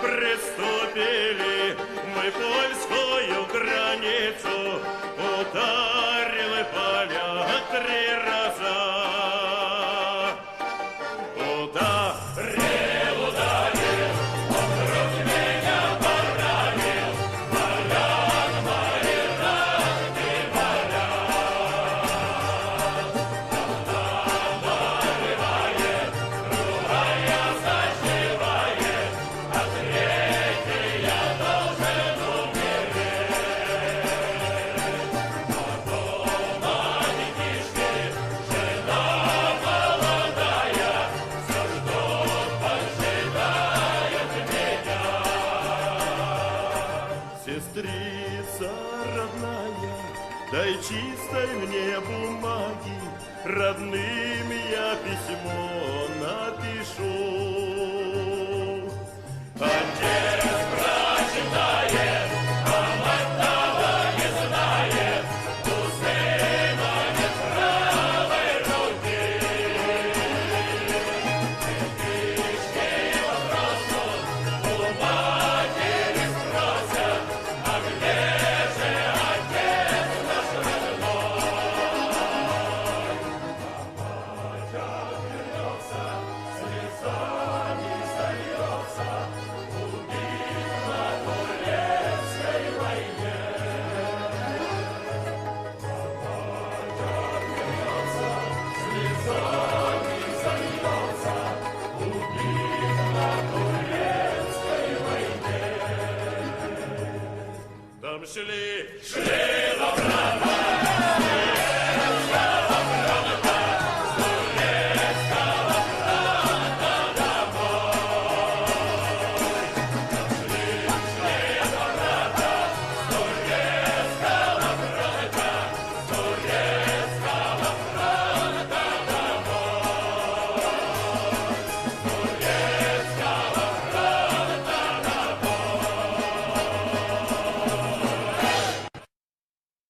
приступили мы польскую границу, ударили поля 3 раза. Ударил, ударил, он вдруг меня поранил, полян мои ранки болят. Одна нарывает, другая заживает, а третья должен умереть. Потом они кишки, жена молодая, все ждут, поджидают меня. Сестрица родная, дай чистой мне бумаги, родным я письмо напишу. Отец прочитает, а мать того не знает, у сына нет правой руки. Детишки вопросу у матери спросят, а где же отец наш родной? Мать отвернется, слезами зальется, убит на Турецкой войне. Мать отвернется, слезами зальется, убит на Турецкой войне. Там шли